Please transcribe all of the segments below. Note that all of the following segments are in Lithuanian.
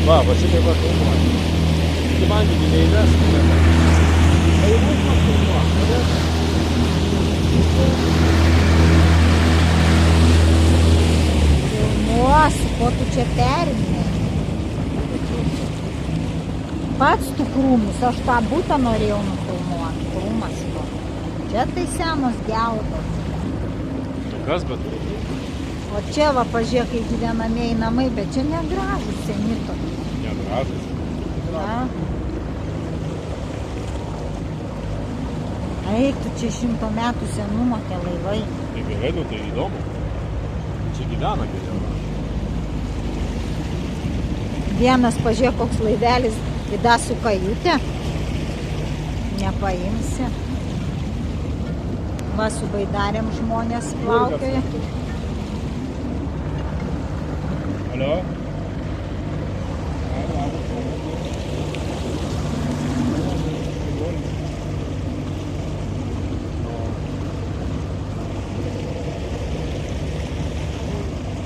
Va šitai va filmuoja. Iki vandenį neįves. Tai bus man filmuoja. Filmuos, ko tu čia perminė? Pats tu krūmus, aš tą butą norėjau nufilmuoti. Krūmas to. Čia tai senos geldos. Kas bet? O čia va, pažiūrėk, kai gyvenamieji namai, bet čia negražus seni tokie. Negražus. Na. Eik, tu čia 100 metų senumo tie laivai. Tai gerai, nu tai įdomu. Čia gyvena geriau. Vienas, pažiūrėk, koks laivelis, vida su kajutė. Nepaimsi. Va, su baidarėm žmonės plaukioja. Alio?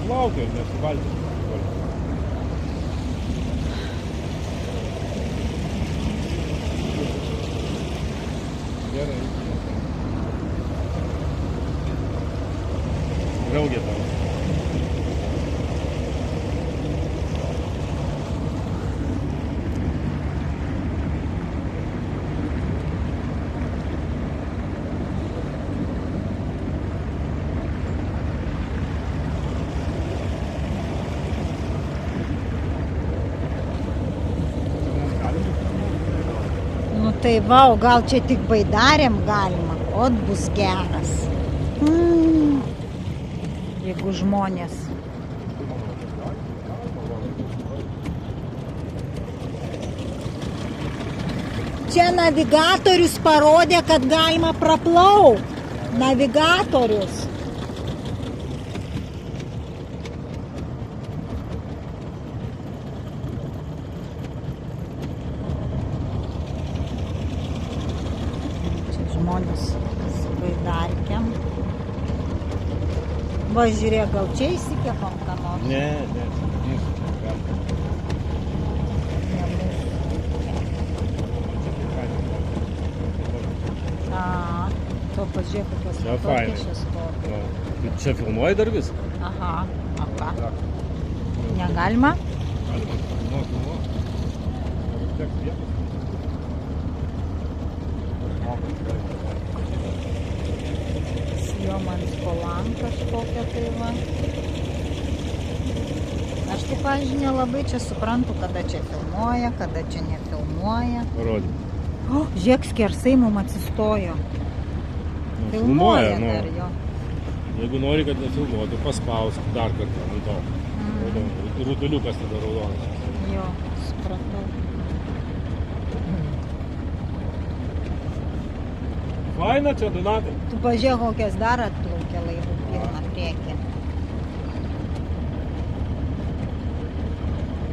Plaukia, nesuvaldė. Gerai. Draugė tavo. Nu tai va, o gal čia tik baidarėm galima, ot bus geras. Jeigu žmonės. Čia navigatorius parodė, kad galima praplaukti. Navigatorius. Žmonės su baidarkėm. Va, žiūrėk, gal čia įsikepam ką nors? Ne, mūsų. To pažiūrėk, kokios Čia fainai. čia stovi. Tu čia filmuoji dar vis? Aha, o ką? Negalima? Galima filmuoti. Teks vietos. Sijomans kolan kažkokia tai va. Aš tai, pavyzdžiui, nelabai čia suprantu, kada čia filmuoja, kada čia nefilmuoja. Parodė. O, žiūrėk, skersai mum atsistojo. Filmuoja dar jo. Jeigu nori, kad nefilmuotų, paspausk dar kartą ant to. Rutuliukas tada raudonas. Jo, supratau. Faina čia, Donatai. Tu pažiūrėk, kokias dar atplaukė laivų pilna priekį.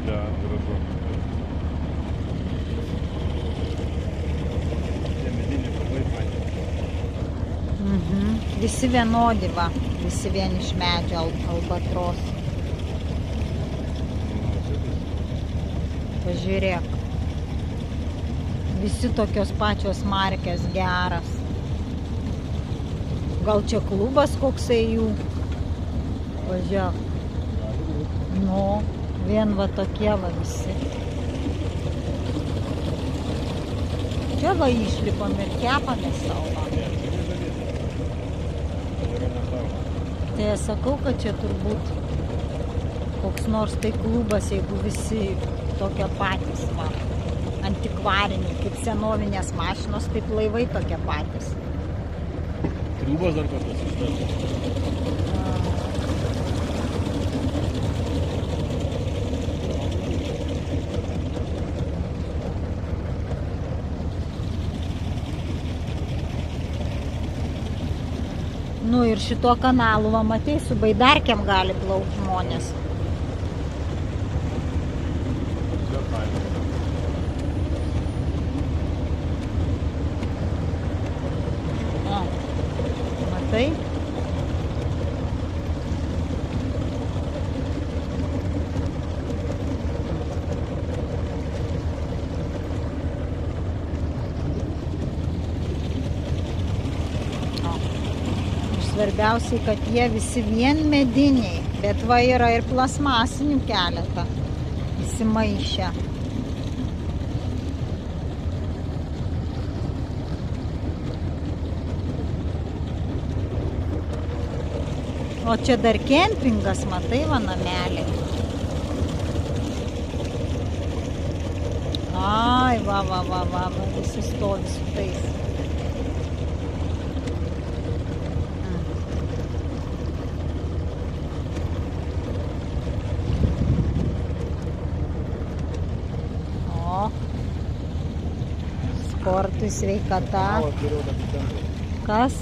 Ja, gražu. Tie mediniai labai faini. Visi vienodi, va. Visi vieni iš medžio albatros. Pažiūrėk. Visi tokios pačios markės, geras. Gal čia klubas koksai jų? Pažiūrėk. Nu, vien va tokie va visi. Čia va išlipam ir kepame savo. Tai aš sakau, kad čia turbūt koks nors tai klubas, jeigu visi tokie patys, va. Antikvariniai, kaip senovinės mašinos, taip laivai tokie patys. Triubas dar kartas ištartas. Nu ir šito kanalu, va, matei, su baidarkėm gali plaukti žmonės. Matai? svarbiausiai, kad jie visi vien mediniai, bet va yra ir plasmasinių keletą įsimaišę. O čia dar kempingas, matai, va nameliai. Ai, va, visi stovi su tais. O, sportui sveikata. Kas?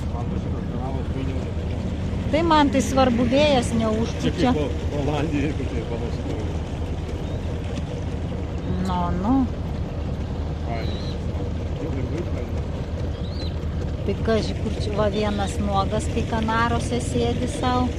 Tai man tai svarbu vėjas Čia neužpučia. kaip Olandija, kur tai panašiai. Nu. Tai kaži, kur čia va vienas nuogas, kai Kanarose sėdi savo.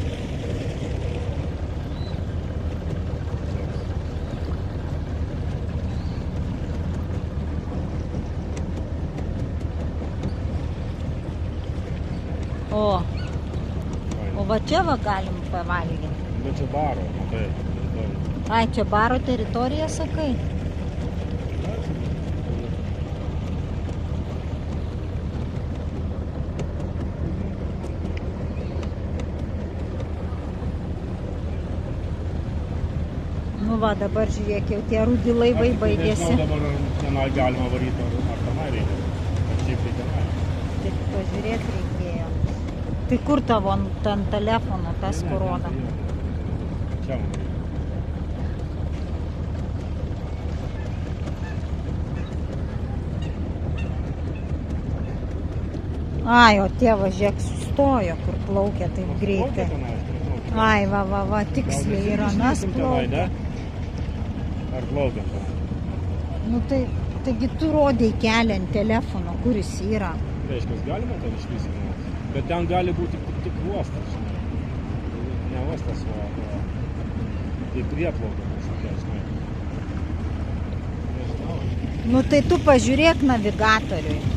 O va čia va galim pavalgyti. Bet čia baro, matai. Ai, čia baro teritorija, sakai? Nu va, dabar žiūrėk, jau tie rudi laivai baigėsi. Nežinau dabar, tenai galima varyti, ar tenai reikia. Ar šiaip tai tenai. Tik pažiūrėti reikėjo. Tai kur tavo ten telefono, tas kur rodo? Čia man reikia. Ai, o tėvas, žiūrėk, sustojo, kur plaukia taip greitai. Ai, va, tiksliai yra, mes plaukia. Ar plaukia tenai? Nu tai, taigi tu rodėjai kelią ant telefono, kuris yra. Reiškia, galima ten išlysyti, bet ten gali būti tik uostas, žinai. Ne uostas, o tai prieplauka kažkokia, žinai. Nežinau. Nu tai tu pažiūrėk navigatoriui.